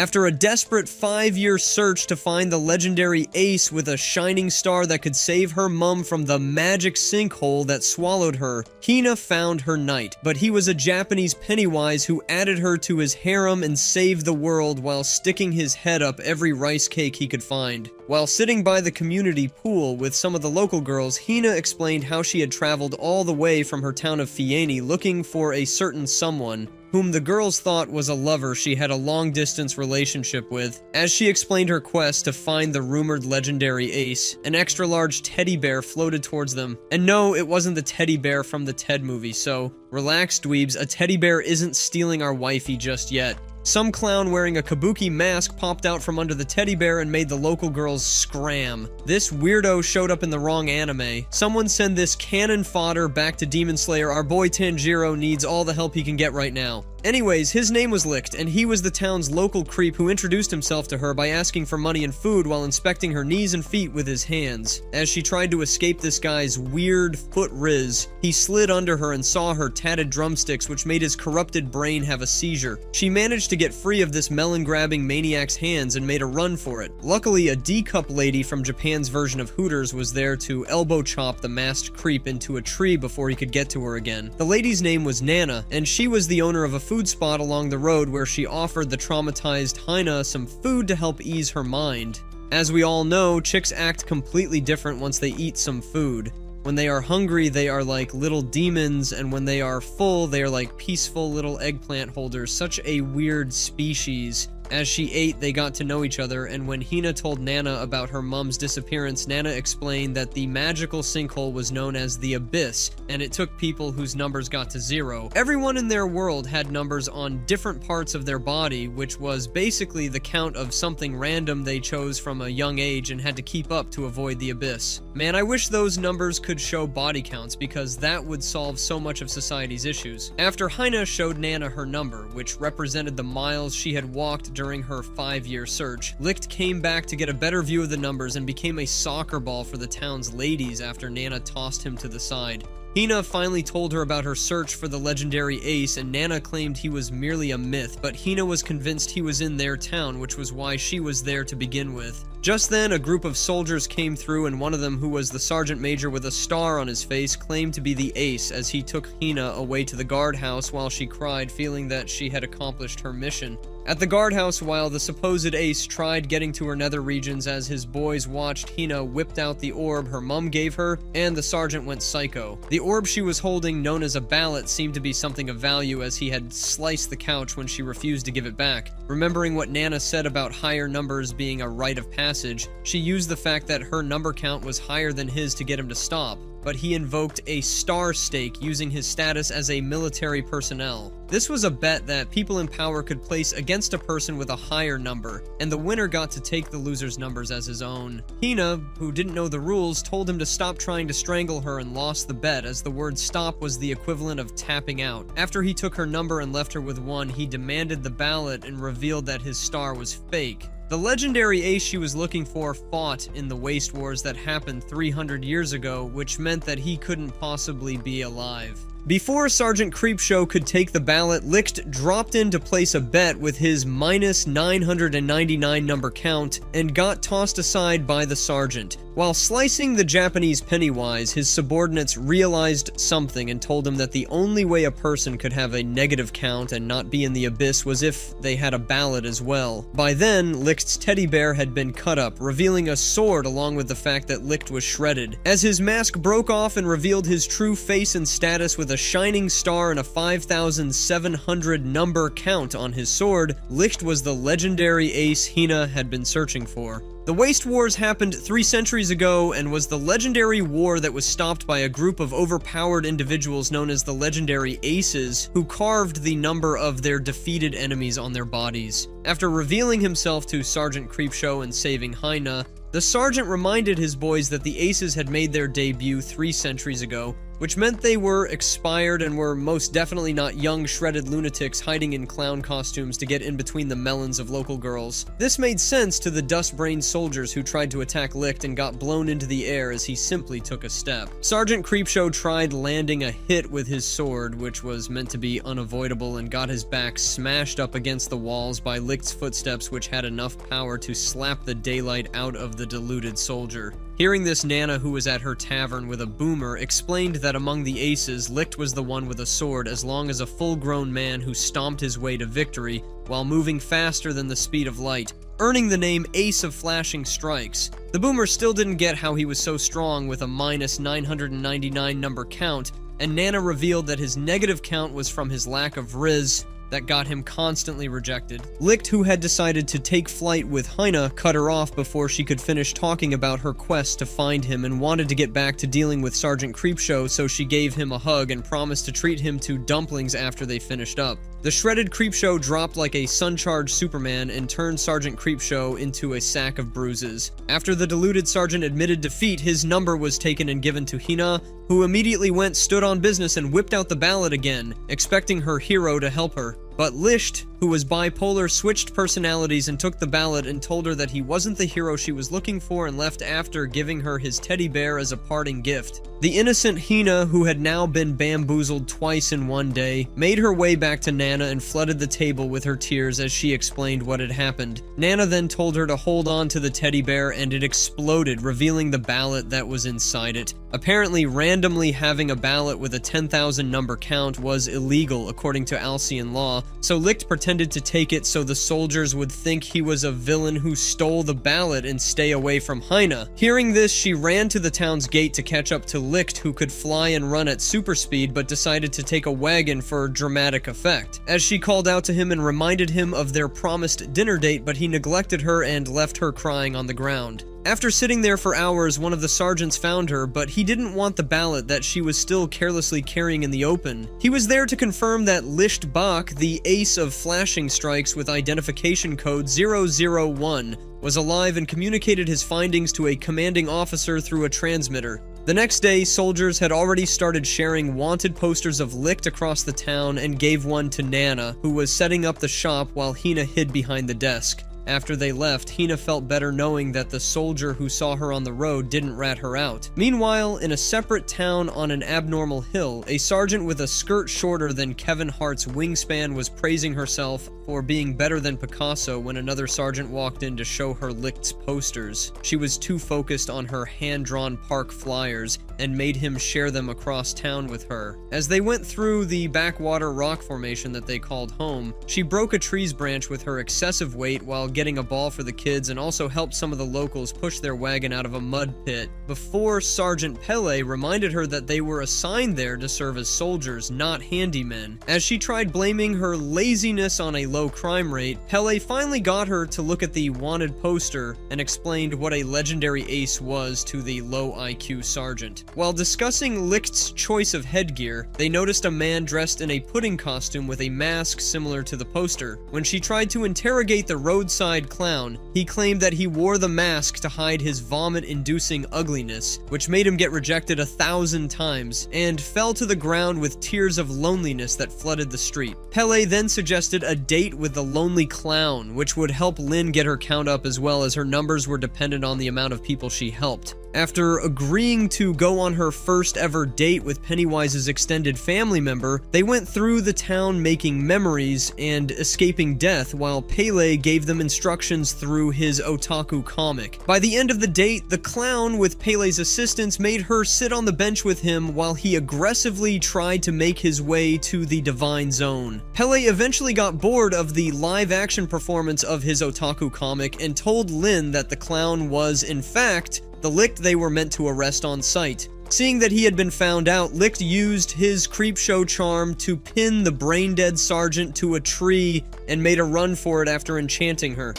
After a desperate 5-year search to find the legendary ace with a shining star that could save her mum from the magic sinkhole that swallowed her, Hina found her knight, but he was a Japanese Pennywise who added her to his harem and saved the world while sticking his head up every rice cake he could find. While sitting by the community pool with some of the local girls, Hina explained how she had traveled all the way from her town of Fieni looking for a certain someone, whom the girls thought was a lover she had a long-distance relationship with. As she explained her quest to find the rumored legendary ace, an extra-large teddy bear floated towards them. And no, it wasn't the teddy bear from the Ted movie, so relax, dweebs, a teddy bear isn't stealing our wifey just yet. Some clown wearing a kabuki mask popped out from under the teddy bear and made the local girls scram. This weirdo showed up in the wrong anime. Someone send this cannon fodder back to Demon Slayer. Our boy Tanjiro needs all the help he can get right now. Anyways, his name was Licht, and he was the town's local creep who introduced himself to her by asking for money and food while inspecting her knees and feet with his hands. As she tried to escape this guy's weird foot riz, he slid under her and saw her tatted drumsticks, which made his corrupted brain have a seizure. She managed to get free of this melon-grabbing maniac's hands and made a run for it. Luckily, a D-cup lady from Japan's version of Hooters was there to elbow chop the masked creep into a tree before he could get to her again. The lady's name was Nana, and she was the owner of a food spot along the road where she offered the traumatized Hina some food to help ease her mind. As we all know, chicks act completely different once they eat some food. When they are hungry, they are like little demons, and when they are full, they are like peaceful little eggplant holders. Such a weird species. As she ate, they got to know each other, and when Hina told Nana about her mom's disappearance, Nana explained that the magical sinkhole was known as the Abyss, and it took people whose numbers got to 0. Everyone in their world had numbers on different parts of their body, which was basically the count of something random they chose from a young age and had to keep up to avoid the Abyss. Man, I wish those numbers could show body counts, because that would solve so much of society's issues. After Hina showed Nana her number, which represented the miles she had walked during her 5-year search, Licht came back to get a better view of the numbers and became a soccer ball for the town's ladies after Nana tossed him to the side. Hina finally told her about her search for the legendary ace, and Nana claimed he was merely a myth, but Hina was convinced he was in their town, which was why she was there to begin with. Just then, a group of soldiers came through, and one of them, who was the sergeant major with a star on his face, claimed to be the ace as he took Hina away to the guardhouse while she cried, feeling that she had accomplished her mission. At the guardhouse, while the supposed ace tried getting to her nether regions, as his boys watched, Hina whipped out the orb her mum gave her, and the sergeant went psycho. The orb she was holding, known as a ballot, seemed to be something of value, as he had sliced the couch when she refused to give it back. Remembering what Nana said about higher numbers being a rite of passage, she used the fact that her number count was higher than his to get him to stop, but he invoked a star stake using his status as a military personnel. This was a bet that people in power could place against a person with a higher number, and the winner got to take the loser's numbers as his own. Hina, who didn't know the rules, told him to stop trying to strangle her and lost the bet, as the word stop was the equivalent of tapping out. After he took her number and left her with 1, he demanded the ballot and revealed that his star was fake. The legendary ace she was looking for fought in the Waste Wars that happened 300 years ago, which meant that he couldn't possibly be alive. Before Sergeant Creepshow could take the ballot, Licht dropped in to place a bet with his minus 999 number count and got tossed aside by the sergeant. While slicing the Japanese Pennywise, his subordinates realized something and told him that the only way a person could have a negative count and not be in the abyss was if they had a ballot as well. By then, Licht's teddy bear had been cut up, revealing a sword along with the fact that Licht was shredded. As his mask broke off and revealed his true face and status with a shining star and a 5,700 number count on his sword, Licht was the legendary ace Hina had been searching for. The Waste Wars happened 3 centuries ago and was the legendary war that was stopped by a group of overpowered individuals known as the legendary aces, who carved the number of their defeated enemies on their bodies. After revealing himself to Sergeant Creepshow and saving Hina, the sergeant reminded his boys that the aces had made their debut 3 centuries ago, which meant they were expired and were most definitely not young, shredded lunatics hiding in clown costumes to get in between the melons of local girls. This made sense to the dust-brained soldiers who tried to attack Licht and got blown into the air as he simply took a step. Sergeant Creepshow tried landing a hit with his sword, which was meant to be unavoidable, and got his back smashed up against the walls by Licht's footsteps, which had enough power to slap the daylight out of the deluded soldier. Hearing this, Nana, who was at her tavern with a boomer, explained that among the aces, Licht was the one with a sword as long as a full-grown man who stomped his way to victory while moving faster than the speed of light, earning the name Ace of Flashing Strikes. The boomer still didn't get how he was so strong with a minus 999 number count, and Nana revealed that his negative count was from his lack of Riz that got him constantly rejected. Licht, who had decided to take flight with Hina, cut her off before she could finish talking about her quest to find him and wanted to get back to dealing with Sergeant Creepshow, so she gave him a hug and promised to treat him to dumplings after they finished up. The shredded Creepshow dropped like a sun-charged Superman and turned Sergeant Creepshow into a sack of bruises. After the deluded sergeant admitted defeat, his number was taken and given to Hina, who immediately stood on business and whipped out the ballot again, expecting her hero to help her. But Licht, who was bipolar, switched personalities and took the ballot and told her that he wasn't the hero she was looking for and left after giving her his teddy bear as a parting gift. The innocent Hina, who had now been bamboozled twice in one day, made her way back to Nana and flooded the table with her tears as she explained what had happened. Nana then told her to hold on to the teddy bear and it exploded, revealing the ballot that was inside it. Apparently, randomly having a ballot with a 10,000 number count was illegal according to Alcian law, so Licht pretended to take it so the soldiers would think he was a villain who stole the ballot and stay away from Hina. Hearing this, she ran to the town's gate to catch up to Licht, who could fly and run at super speed but decided to take a wagon for dramatic effect, as she called out to him and reminded him of their promised dinner date, but he neglected her and left her crying on the ground. After sitting there for hours, one of the sergeants found her, but he didn't want the ballot that she was still carelessly carrying in the open. He was there to confirm that Licht Bach, the ace of flashing strikes with identification code 001, was alive and communicated his findings to a commanding officer through a transmitter. The next day, soldiers had already started sharing wanted posters of Licht across the town and gave one to Nana, who was setting up the shop while Hina hid behind the desk. After they left, Hina felt better knowing that the soldier who saw her on the road didn't rat her out. Meanwhile, in a separate town on an abnormal hill, a sergeant with a skirt shorter than Kevin Hart's wingspan was praising herself for being better than Picasso when another sergeant walked in to show her Licht's posters. She was too focused on her hand-drawn park flyers and made him share them across town with her. As they went through the backwater rock formation that they called home, she broke a tree's branch with her excessive weight while getting a ball for the kids and also helped some of the locals push their wagon out of a mud pit before Sergeant Pele reminded her that they were assigned there to serve as soldiers, not handymen. As she tried blaming her laziness on a low crime rate, Pele finally got her to look at the wanted poster and explained what a legendary ace was to the low IQ sergeant. While discussing Licht's choice of headgear, they noticed a man dressed in a pudding costume with a mask similar to the poster. When she tried to interrogate the roadside clown, he claimed that he wore the mask to hide his vomit-inducing ugliness, which made him get rejected 1,000 times, and fell to the ground with tears of loneliness that flooded the street. Pele then suggested a date with the lonely clown, which would help Lynn get her count up as well as her numbers were dependent on the amount of people she helped. After agreeing to go on her first ever date with Pennywise's extended family member, they went through the town making memories and escaping death while Pele gave them instructions through his otaku comic. By the end of the date, the clown, with Pele's assistance, made her sit on the bench with him while he aggressively tried to make his way to the Divine Zone. Pele eventually got bored of the live-action performance of his otaku comic and told Lynn that the clown was, in fact, the Licht they were meant to arrest on sight. Seeing that he had been found out, Licht used his creepshow charm to pin the brain-dead sergeant to a tree and made a run for it after enchanting her.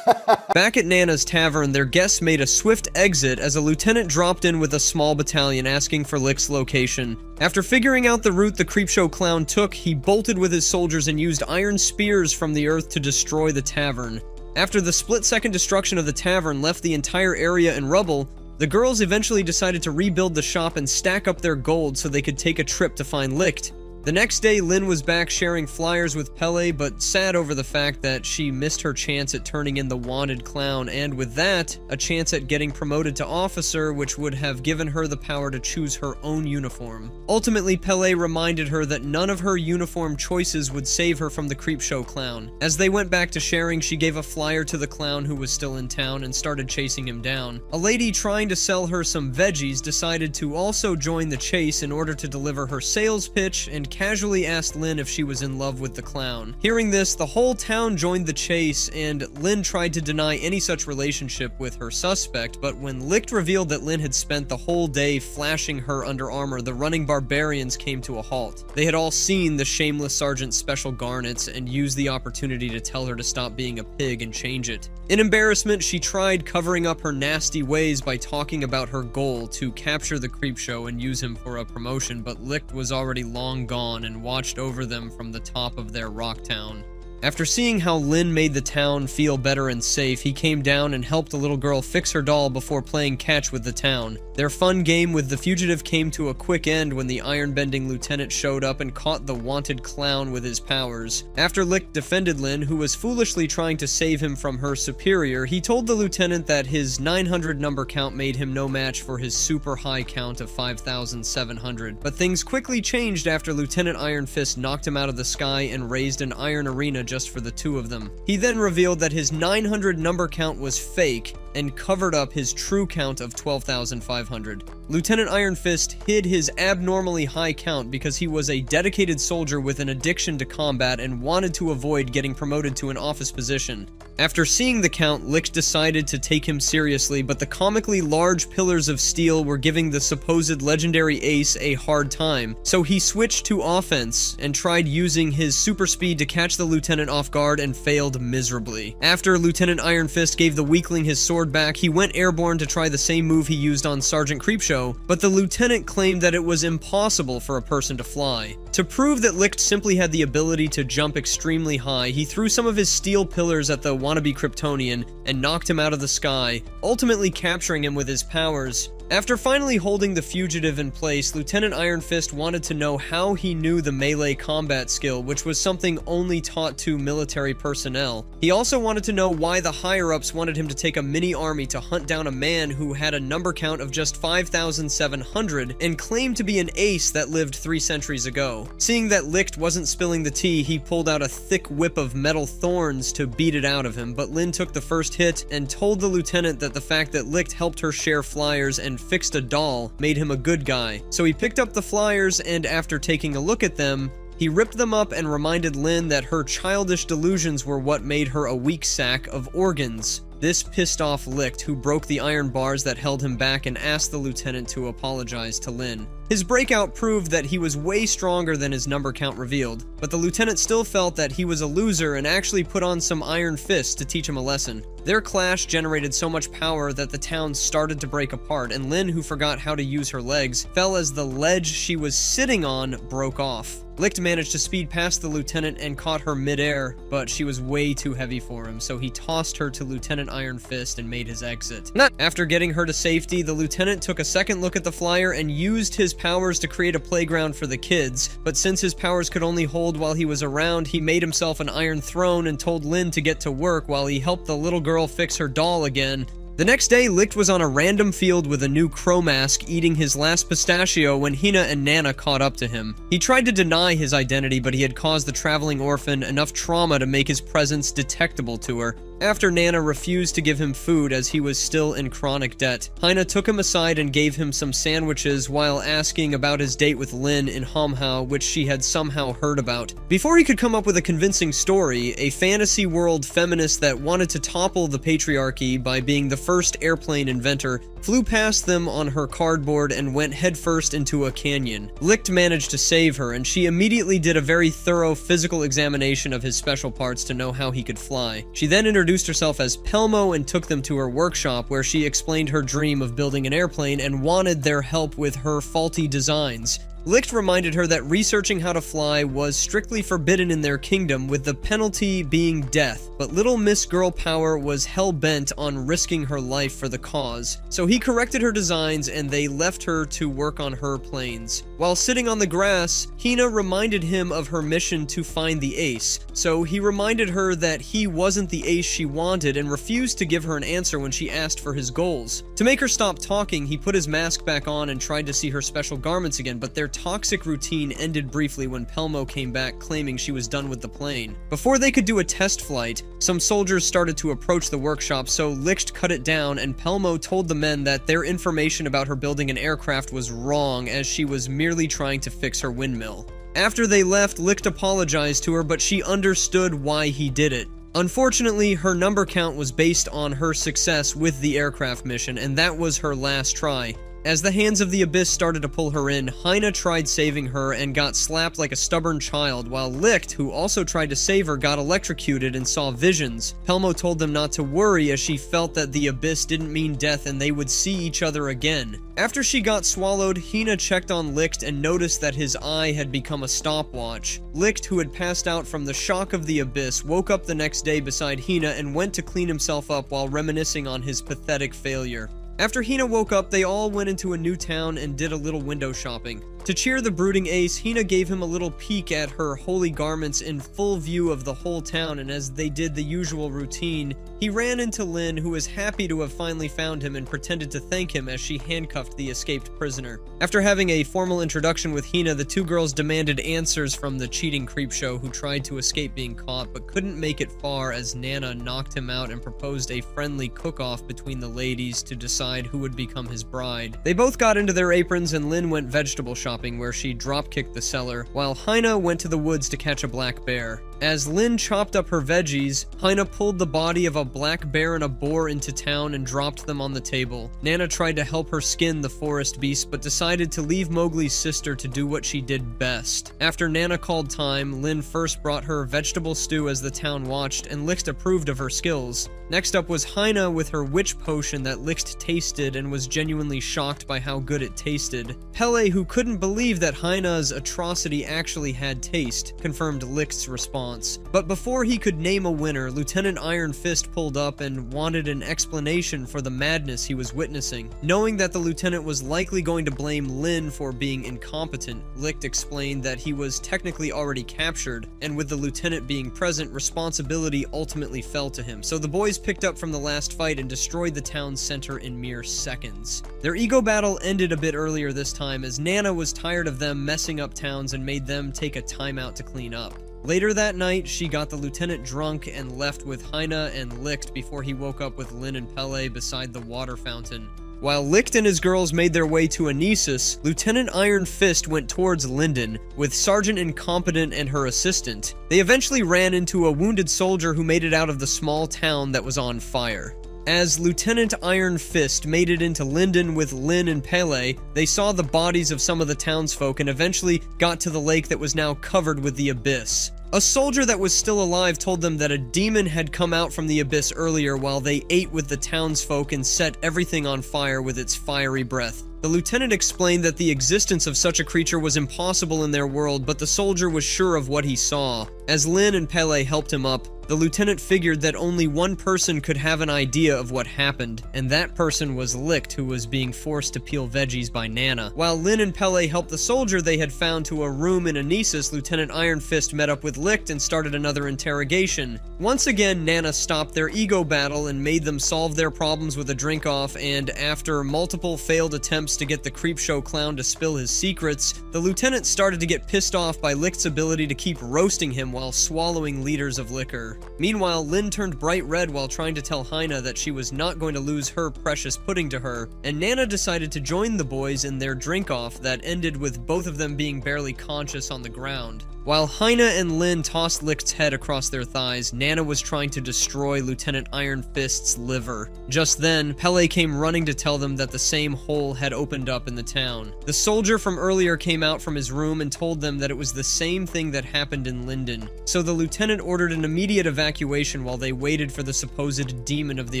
Back at Nana's tavern, their guests made a swift exit as a lieutenant dropped in with a small battalion asking for Licht's location. After figuring out the route the creepshow clown took, he bolted with his soldiers and used iron spears from the earth to destroy the tavern. After the split-second destruction of the tavern left the entire area in rubble, The girls eventually decided to rebuild the shop and stack up their gold so they could take a trip to find Licht. The next day, Lin was back sharing flyers with Pele, but sad over the fact that she missed her chance at turning in the wanted clown, and with that, a chance at getting promoted to officer, which would have given her the power to choose her own uniform. Ultimately, Pele reminded her that none of her uniform choices would save her from the Creepshow clown. As they went back to sharing, she gave a flyer to the clown who was still in town and started chasing him down. A lady trying to sell her some veggies decided to also join the chase in order to deliver her sales pitch and casually asked Lin if she was in love with the clown. Hearing this, the whole town joined the chase, and Lin tried to deny any such relationship with her suspect, but when Licht revealed that Lin had spent the whole day flashing her under armor, the running barbarians came to a halt. They had all seen the shameless sergeant's special garnets and used the opportunity to tell her to stop being a pig and change it. In embarrassment, she tried covering up her nasty ways by talking about her goal to capture the Creepshow and use him for a promotion, but Licht was already long gone and watched over them from the top of their rock town. After seeing how Lin made the town feel better and safe, he came down and helped the little girl fix her doll before playing catch with the town. Their fun game with the fugitive came to a quick end when the iron-bending lieutenant showed up and caught the wanted clown with his powers. After Licht defended Lin, who was foolishly trying to save him from her superior, he told the lieutenant that his 900 number count made him no match for his super high count of 5,700. But things quickly changed after Lieutenant Iron Fist knocked him out of the sky and raised an iron arena just for the two of them. He then revealed that his 900 number count was fake and covered up his true count of 12,500. Lieutenant Iron Fist hid his abnormally high count because he was a dedicated soldier with an addiction to combat and wanted to avoid getting promoted to an office position. After seeing the count, Licht decided to take him seriously, but the comically large pillars of steel were giving the supposed legendary ace a hard time, so he switched to offense and tried using his super speed to catch the lieutenant off guard and failed miserably. After Lieutenant Iron Fist gave the weakling his sword back, he went airborne to try the same move he used on Sergeant Creepshow, but the lieutenant claimed that it was impossible for a person to fly. To prove that Licht simply had the ability to jump extremely high, he threw some of his steel pillars at the wannabe Kryptonian and knocked him out of the sky, ultimately capturing him with his powers. After finally holding the fugitive in place, Lieutenant Iron Fist wanted to know how he knew the melee combat skill, which was something only taught to military personnel. He also wanted to know why the higher-ups wanted him to take a mini-army to hunt down a man who had a number count of just 5,700 and claimed to be an ace that lived 3 centuries ago. Seeing that Licht wasn't spilling the tea, he pulled out a thick whip of metal thorns to beat it out of him, but Lin took the first hit and told the lieutenant that the fact that Licht helped her share flyers and fixed a doll made him a good guy. So he picked up the flyers, and after taking a look at them, he ripped them up and reminded Lin that her childish delusions were what made her a weak sack of organs. This pissed off Licht, who broke the iron bars that held him back and asked the lieutenant to apologize to Lin. His breakout proved that he was way stronger than his number count revealed, but the lieutenant still felt that he was a loser and actually put on some iron fists to teach him a lesson. Their clash generated so much power that the town started to break apart, and Lin, who forgot how to use her legs, fell as the ledge she was sitting on broke off. Licht managed to speed past the lieutenant and caught her midair, but she was way too heavy for him, so he tossed her to Lieutenant Iron Fist and made his exit. After getting her to safety, the lieutenant took a second look at the flyer and used his powers to create a playground for the kids, but since his powers could only hold while he was around, he made himself an iron throne and told Lin to get to work while he helped the little girl fix her doll again. The next day, Licht was on a random field with a new crow mask eating his last pistachio when Hina and Nana caught up to him. He tried to deny his identity, but he had caused the traveling orphan enough trauma to make his presence detectable to her. After Nana refused to give him food as he was still in chronic debt, Hina took him aside and gave him some sandwiches while asking about his date with Lin in Homhao, which she had somehow heard about. Before he could come up with a convincing story, a fantasy world feminist that wanted to topple the patriarchy by being the first airplane inventor flew past them on her cardboard and went headfirst into a canyon. Licht managed to save her, and she immediately did a very thorough physical examination of his special parts to know how he could fly. She then introduced herself as Pelmo and took them to her workshop, where she explained her dream of building an airplane and wanted their help with her faulty designs. Licht reminded her that researching how to fly was strictly forbidden in their kingdom, with the penalty being death, but little Miss Girl Power was hell-bent on risking her life for the cause, so he corrected her designs and they left her to work on her planes. While sitting on the grass, Hina reminded him of her mission to find the ace, so he reminded her that he wasn't the ace she wanted and refused to give her an answer when she asked for his goals. To make her stop talking, he put his mask back on and tried to see her special garments again, but their toxic routine ended briefly when Pelmo came back claiming she was done with the plane. Before they could do a test flight, some soldiers started to approach the workshop, so Licht cut it down and Pelmo told the men that their information about her building an aircraft was wrong, as she was merely trying to fix her windmill. After they left, Licht apologized to her, but she understood why he did it. Unfortunately, her number count was based on her success with the aircraft mission, and that was her last try. As the hands of the Abyss started to pull her in, Hina tried saving her and got slapped like a stubborn child, while Licht, who also tried to save her, got electrocuted and saw visions. Pelmo told them not to worry, as she felt that the Abyss didn't mean death and they would see each other again. After she got swallowed, Hina checked on Licht and noticed that his eye had become a stopwatch. Licht, who had passed out from the shock of the Abyss, woke up the next day beside Hina and went to clean himself up while reminiscing on his pathetic failure. After Hina woke up, they all went into a new town and did a little window shopping. To cheer the brooding ace, Hina gave him a little peek at her holy garments in full view of the whole town, and as they did the usual routine, he ran into Lin, who was happy to have finally found him and pretended to thank him as she handcuffed the escaped prisoner. After having a formal introduction with Hina, the two girls demanded answers from the cheating creepshow who tried to escape being caught but couldn't make it far, as Nana knocked him out and proposed a friendly cook-off between the ladies to decide who would become his bride. They both got into their aprons and Lin went vegetable shopping, where she drop-kicked the seller, while Hina went to the woods to catch a black bear. As Lin chopped up her veggies, Hina pulled the body of a black bear and a boar into town and dropped them on the table. Nana tried to help her skin the forest beast, but decided to leave Mowgli's sister to do what she did best. After Nana called time, Lin first brought her vegetable stew as the town watched, and Licht approved of her skills. Next up was Hina with her witch potion that Licht tasted and was genuinely shocked by how good it tasted. Pele, who couldn't believe that Hina's atrocity actually had taste, confirmed Licht's response. But before he could name a winner, Lieutenant Iron Fist pulled up and wanted an explanation for the madness he was witnessing. Knowing that the lieutenant was likely going to blame Lin for being incompetent, Licht explained that he was technically already captured, and with the lieutenant being present, responsibility ultimately fell to him. So the boys picked up from the last fight and destroyed the town center in mere seconds. Their ego battle ended a bit earlier this time, as Nana was tired of them messing up towns and made them take a timeout to clean up. Later that night, she got the lieutenant drunk and left with Hina and Licht before he woke up with Lin and Pele beside the water fountain. While Licht and his girls made their way to Anesis, Lieutenant Iron Fist went towards Linden, with Sergeant Incompetent and her assistant. They eventually ran into a wounded soldier who made it out of the small town that was on fire. As Lieutenant Iron Fist made it into Linden with Lin and Pele, they saw the bodies of some of the townsfolk and eventually got to the lake that was now covered with the abyss. A soldier that was still alive told them that a demon had come out from the abyss earlier while they ate with the townsfolk and set everything on fire with its fiery breath. The lieutenant explained that the existence of such a creature was impossible in their world, but the soldier was sure of what he saw. As Lin and Pele helped him up, the lieutenant figured that only one person could have an idea of what happened, and that person was Licht, who was being forced to peel veggies by Nana. While Lin and Pele helped the soldier they had found to a room in Anesis, Lieutenant Iron Fist met up with Licht and started another interrogation. Once again, Nana stopped their ego battle and made them solve their problems with a drink-off, and after multiple failed attempts to get the creepshow clown to spill his secrets, the lieutenant started to get pissed off by Licht's ability to keep roasting him while swallowing liters of liquor. Meanwhile, Lin turned bright red while trying to tell Hina that she was not going to lose her precious pudding to her, and Nana decided to join the boys in their drink-off that ended with both of them being barely conscious on the ground. While Hina and Lin tossed Licht's head across their thighs, Nana was trying to destroy Lieutenant Iron Fist's liver. Just then, Pele came running to tell them that the same hole had opened up in the town. The soldier from earlier came out from his room and told them that it was the same thing that happened in Linden. So the lieutenant ordered an immediate evacuation while they waited for the supposed demon of the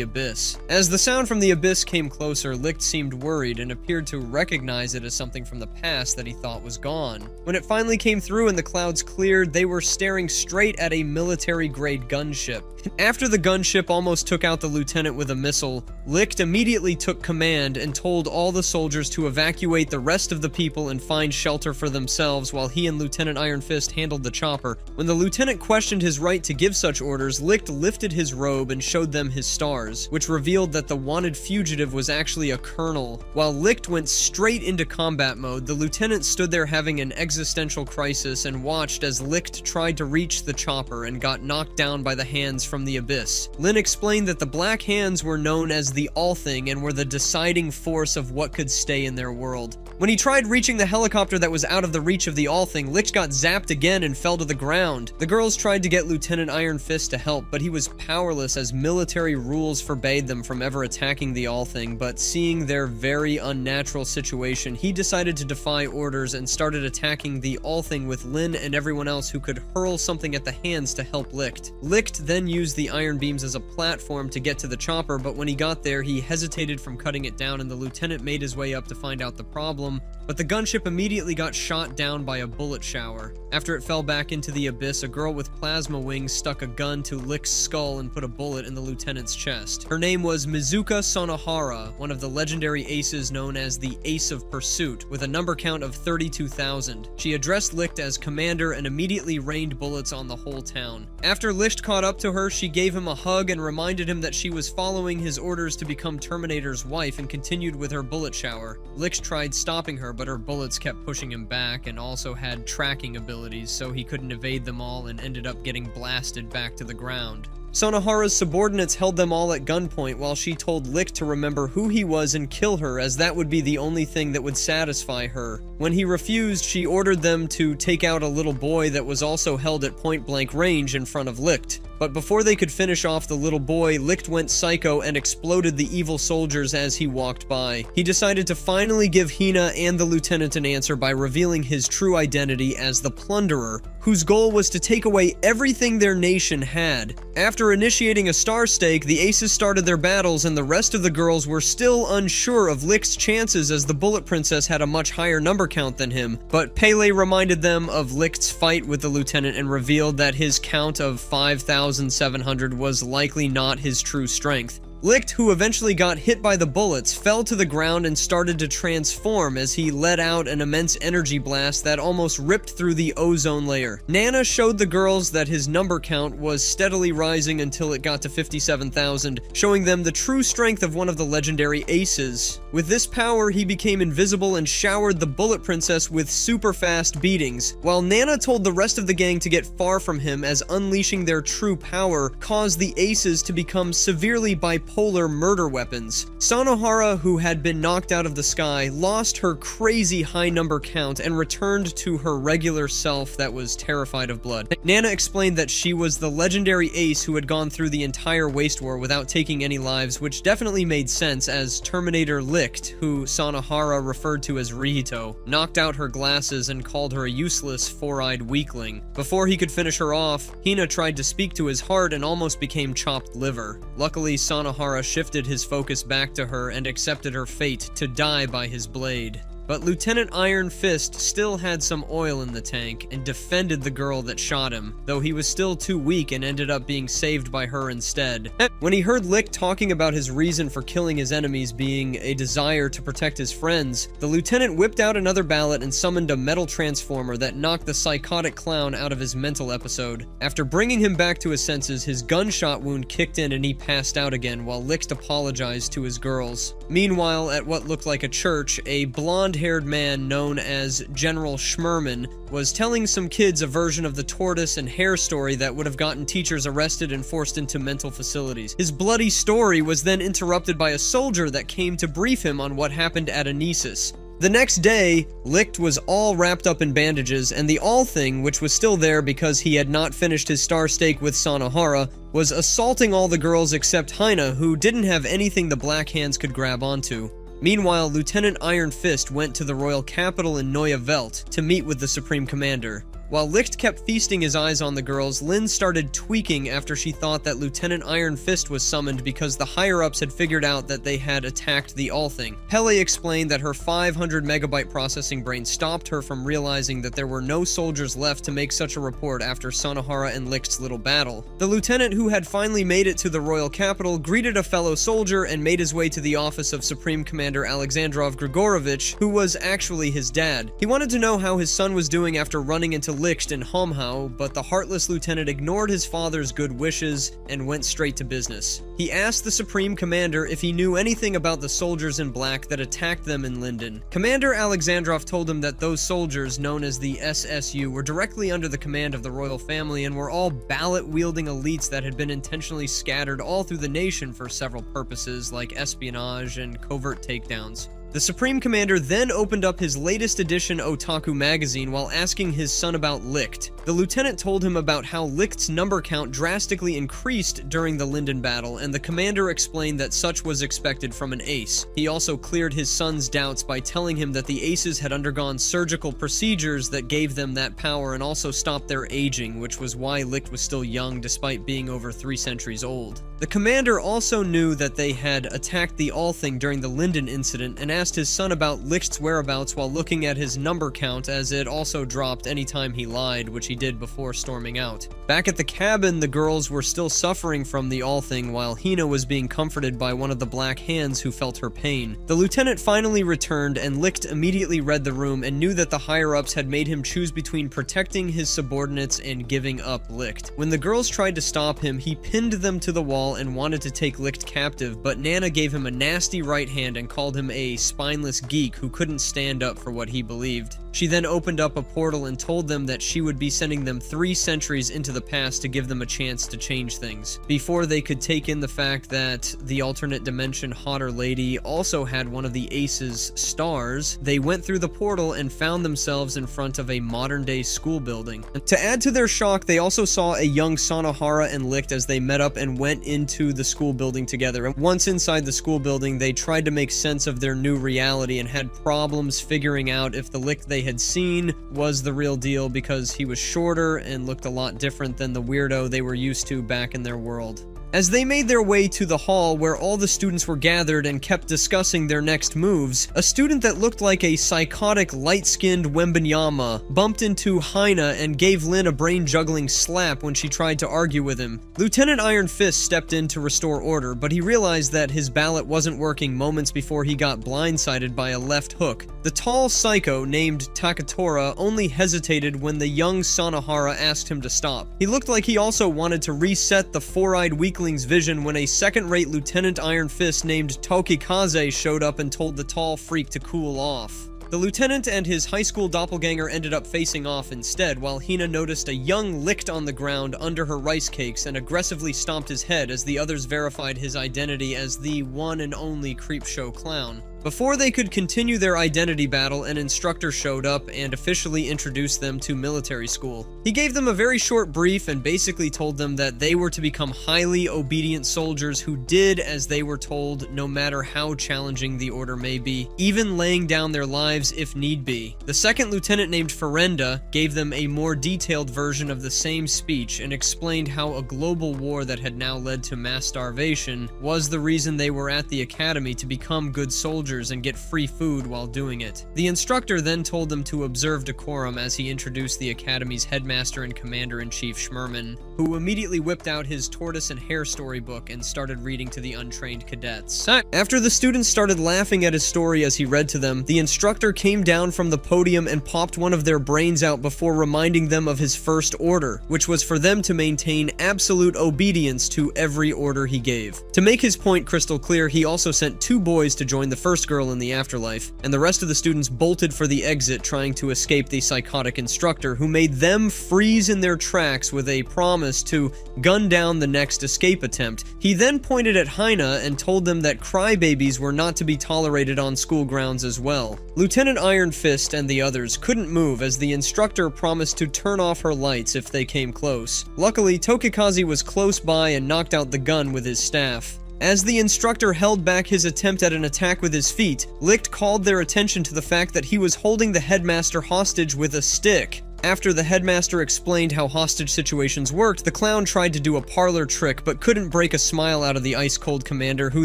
abyss. As the sound from the abyss came closer, Licht seemed worried and appeared to recognize it as something from the past that he thought was gone. When it finally came through and the clouds cleared, they were staring straight at a military-grade gunship. After the gunship almost took out the lieutenant with a missile, Licht immediately took command and told all the soldiers to evacuate the rest of the people and find shelter for themselves while he and Lieutenant Iron Fist handled the chopper. When the lieutenant questioned his right to give such orders, Licht lifted his robe and showed them his stars, which revealed that the wanted fugitive was actually a colonel. While Licht went straight into combat mode, the lieutenant stood there having an existential crisis and watched as Licht tried to reach the chopper and got knocked down by the hands from the abyss. Lin explained that the black hands were known as the All-Thing and were the deciding force of what could stay in their world. When he tried reaching the helicopter that was out of the reach of the All-Thing, Licht got zapped again and fell to the ground. The girls tried to get Lieutenant Iron Fist to help, but he was powerless as military rules forbade them from ever attacking the All-Thing, but seeing their very unnatural situation, he decided to defy orders and started attacking the All-Thing with Lin and everyone else who could hurl something at the hands to help Licht. Licht then used the iron beams as a platform to get to the chopper, but when he got there, he hesitated from cutting it down and the lieutenant made his way up to find out the problem, but the gunship immediately got shot down by a bullet shower. After it fell back into the abyss, a girl with plasma wings stuck a gun to Licht's skull and put a bullet in the lieutenant's chest. Her name was Mizuka Sonohara, one of the legendary aces known as the Ace of Pursuit, with a number count of 32,000. She addressed Licht as commander and immediately rained bullets on the whole town. After Licht caught up to her, she gave him a hug and reminded him that she was following his orders to become Terminator's wife and continued with her bullet shower. Licht tried stopping her, but her bullets kept pushing him back and also had tracking abilities, so he couldn't evade them all and ended up getting blasted back to the ground. Sonohara's subordinates held them all at gunpoint while she told Licht to remember who he was and kill her, as that would be the only thing that would satisfy her. When he refused, she ordered them to take out a little boy that was also held at point-blank range in front of Licht. But before they could finish off the little boy, Licht went psycho and exploded the evil soldiers as he walked by. He decided to finally give Hina and the lieutenant an answer by revealing his true identity as the Plunderer, whose goal was to take away everything their nation had. After initiating a star stake, the aces started their battles and the rest of the girls were still unsure of Licht's chances as the Bullet Princess had a much higher number count than him, but Pele reminded them of Licht's fight with the lieutenant and revealed that his count of 5,700 was likely not his true strength. Licht, who eventually got hit by the bullets, fell to the ground and started to transform as he let out an immense energy blast that almost ripped through the ozone layer. Nana showed the girls that his number count was steadily rising until it got to 57,000, showing them the true strength of one of the legendary aces. With this power, he became invisible and showered the Bullet Princess with super fast beatings, while Nana told the rest of the gang to get far from him as unleashing their true power caused the aces to become severely bipolar murder weapons. Sonohara, who had been knocked out of the sky, lost her crazy high number count and returned to her regular self that was terrified of blood. Nana explained that she was the legendary ace who had gone through the entire Waste War without taking any lives, which definitely made sense as Terminator Licht, who Sonohara referred to as Rihito, knocked out her glasses and called her a useless, four-eyed weakling. Before he could finish her off, Hina tried to speak to his heart and almost became chopped liver. Luckily, Sonohara shifted his focus back to her and accepted her fate to die by his blade. But Lieutenant Iron Fist still had some oil in the tank and defended the girl that shot him, though he was still too weak and ended up being saved by her instead. When he heard Licht talking about his reason for killing his enemies being a desire to protect his friends, the lieutenant whipped out another ballot and summoned a metal transformer that knocked the psychotic clown out of his mental episode. After bringing him back to his senses, his gunshot wound kicked in and he passed out again while Licht apologized to his girls. Meanwhile, at what looked like a church, a blonde-haired man known as General Schmerman was telling some kids a version of the tortoise and hare story that would have gotten teachers arrested and forced into mental facilities. His bloody story was then interrupted by a soldier that came to brief him on what happened at Anesis. The next day, Licht was all wrapped up in bandages, and the all thing, which was still there because he had not finished his star steak with Sanohara, was assaulting all the girls except Hina, who didn't have anything the Black Hands could grab onto. Meanwhile, Lieutenant Iron Fist went to the royal capital in Neue Welt to meet with the Supreme Commander. While Licht kept feasting his eyes on the girls, Lin started tweaking after she thought that Lieutenant Iron Fist was summoned because the higher-ups had figured out that they had attacked the All-Thing. Pele explained that her 500 megabyte processing brain stopped her from realizing that there were no soldiers left to make such a report after Sanohara and Licht's little battle. The lieutenant, who had finally made it to the royal capital, greeted a fellow soldier and made his way to the office of Supreme Commander Alexandrov Grigorovich, who was actually his dad. He wanted to know how his son was doing after running into Licht in Homhau, but the heartless lieutenant ignored his father's good wishes and went straight to business. He asked the Supreme Commander if he knew anything about the soldiers in black that attacked them in Linden. Commander Alexandrov told him that those soldiers, known as the SSU, were directly under the command of the royal family and were all ballot-wielding elites that had been intentionally scattered all through the nation for several purposes like espionage and covert takedowns. The Supreme Commander then opened up his latest edition Otaku magazine while asking his son about Licht. The lieutenant told him about how Licht's number count drastically increased during the Linden battle, and the commander explained that such was expected from an ace. He also cleared his son's doubts by telling him that the aces had undergone surgical procedures that gave them that power and also stopped their aging, which was why Licht was still young despite being over 3 centuries old. The commander also knew that they had attacked the All-Thing during the Linden incident and asked his son about Licht's whereabouts while looking at his number count, as it also dropped anytime he lied, which he did before storming out. Back at the cabin, the girls were still suffering from the All-Thing while Hina was being comforted by one of the Black Hands who felt her pain. The lieutenant finally returned, and Licht immediately read the room and knew that the higher-ups had made him choose between protecting his subordinates and giving up Licht. When the girls tried to stop him, he pinned them to the wall and wanted to take Licht captive, but Nana gave him a nasty right hand and called him a spineless geek who couldn't stand up for what he believed. She then opened up a portal and told them that she would be sending them 3 centuries into the past to give them a chance to change things. Before they could take in the fact that the alternate dimension hotter lady also had one of the Ace's stars, they went through the portal and found themselves in front of a modern-day school building. To add to their shock, they also saw a young Sanohara and Licht as they met up and went into the school building together. And once inside the school building, they tried to make sense of their new reality and had problems figuring out if the Licht they had seen was the real deal because he was shorter and looked a lot different than the weirdo they were used to back in their world. As they made their way to the hall where all the students were gathered and kept discussing their next moves, a student that looked like a psychotic light-skinned Wembenyama bumped into Hina and gave Lin a brain-juggling slap when she tried to argue with him. Lieutenant Iron Fist stepped in to restore order, but he realized that his ballot wasn't working moments before he got blindsided by a left hook. The tall psycho named Takatora only hesitated when the young Sanohara asked him to stop. He looked like he also wanted to reset the four-eyed weakling's vision when a second-rate Lieutenant Iron Fist named Tokikaze showed up and told the tall freak to cool off. The lieutenant and his high school doppelganger ended up facing off instead, while Hina noticed a young Licht on the ground under her rice cakes and aggressively stomped his head as the others verified his identity as the one and only Creepshow clown. Before they could continue their identity battle, an instructor showed up and officially introduced them to military school. He gave them a very short brief and basically told them that they were to become highly obedient soldiers who did as they were told, no matter how challenging the order may be, even laying down their lives if need be. The second lieutenant, named Ferenda, gave them a more detailed version of the same speech and explained how a global war that had now led to mass starvation was the reason they were at the academy, to become good soldiers and get free food while doing it. The instructor then told them to observe decorum as he introduced the academy's headmaster and commander-in-chief Schmerman, who immediately whipped out his tortoise and hare storybook and started reading to the untrained cadets. After the students started laughing at his story as he read to them, the instructor came down from the podium and popped one of their brains out before reminding them of his first order, which was for them to maintain absolute obedience to every order he gave. To make his point crystal clear, he also sent 2 boys to join the first first girl in the afterlife, and the rest of the students bolted for the exit trying to escape the psychotic instructor, who made them freeze in their tracks with a promise to gun down the next escape attempt. He then pointed at Hina and told them that crybabies were not to be tolerated on school grounds as well. Lieutenant Iron Fist and the others couldn't move as the instructor promised to turn off her lights if they came close. Luckily, Tokikaze was close by and knocked out the gun with his staff. As the instructor held back his attempt at an attack with his feet, Licht called their attention to the fact that he was holding the headmaster hostage with a stick. After the headmaster explained how hostage situations worked, the clown tried to do a parlor trick but couldn't break a smile out of the ice-cold commander, who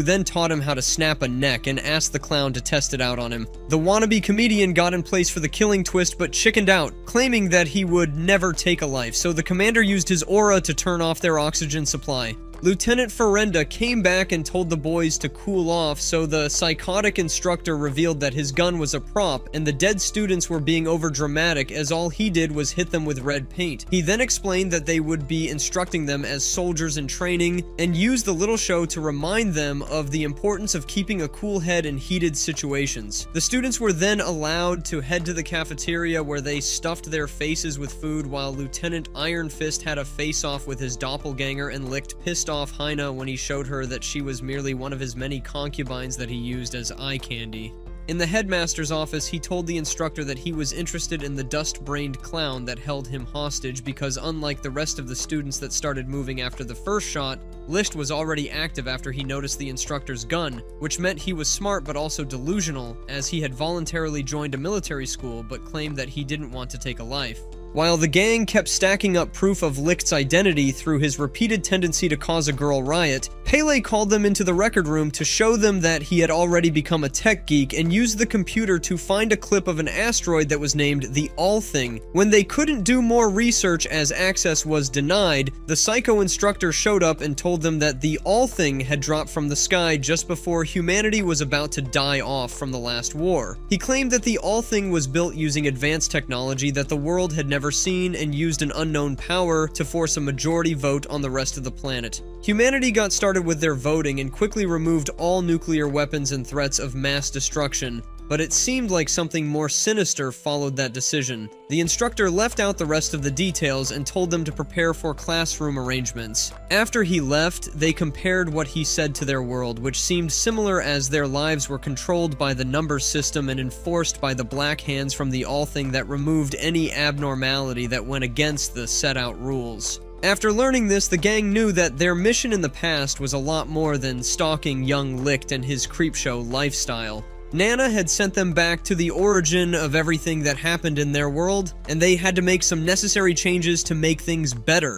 then taught him how to snap a neck and asked the clown to test it out on him. The wannabe comedian got in place for the killing twist but chickened out, claiming that he would never take a life, so the commander used his aura to turn off their oxygen supply. Lieutenant Ferenda came back and told the boys to cool off, so the psychotic instructor revealed that his gun was a prop and the dead students were being overdramatic as all he did was hit them with red paint. He then explained that they would be instructing them as soldiers in training and used the little show to remind them of the importance of keeping a cool head in heated situations. The students were then allowed to head to the cafeteria where they stuffed their faces with food while Lieutenant Iron Fist had a face-off with his doppelganger and licked pissed off Hina when he showed her that she was merely one of his many concubines that he used as eye candy. In the headmaster's office, he told the instructor that he was interested in the dust-brained clown that held him hostage because unlike the rest of the students that started moving after the first shot, Licht was already active after he noticed the instructor's gun, which meant he was smart but also delusional, as he had voluntarily joined a military school but claimed that he didn't want to take a life. While the gang kept stacking up proof of Licht's identity through his repeated tendency to cause a girl riot, Pele called them into the record room to show them that he had already become a tech geek and used the computer to find a clip of an asteroid that was named the All Thing. When they couldn't do more research as access was denied, the psycho instructor showed up and told them that the All Thing had dropped from the sky just before humanity was about to die off from the last war. He claimed that the All Thing was built using advanced technology that the world had never seen and used an unknown power to force a majority vote on the rest of the planet. Humanity got started with their voting and quickly removed all nuclear weapons and threats of mass destruction, but it seemed like something more sinister followed that decision. The instructor left out the rest of the details and told them to prepare for classroom arrangements. After he left, they compared what he said to their world, which seemed similar as their lives were controlled by the number system and enforced by the black hands from the All Thing that removed any abnormality that went against the set-out rules. After learning this, the gang knew that their mission in the past was a lot more than stalking young Licht and his creepshow lifestyle. Nana had sent them back to the origin of everything that happened in their world, and they had to make some necessary changes to make things better.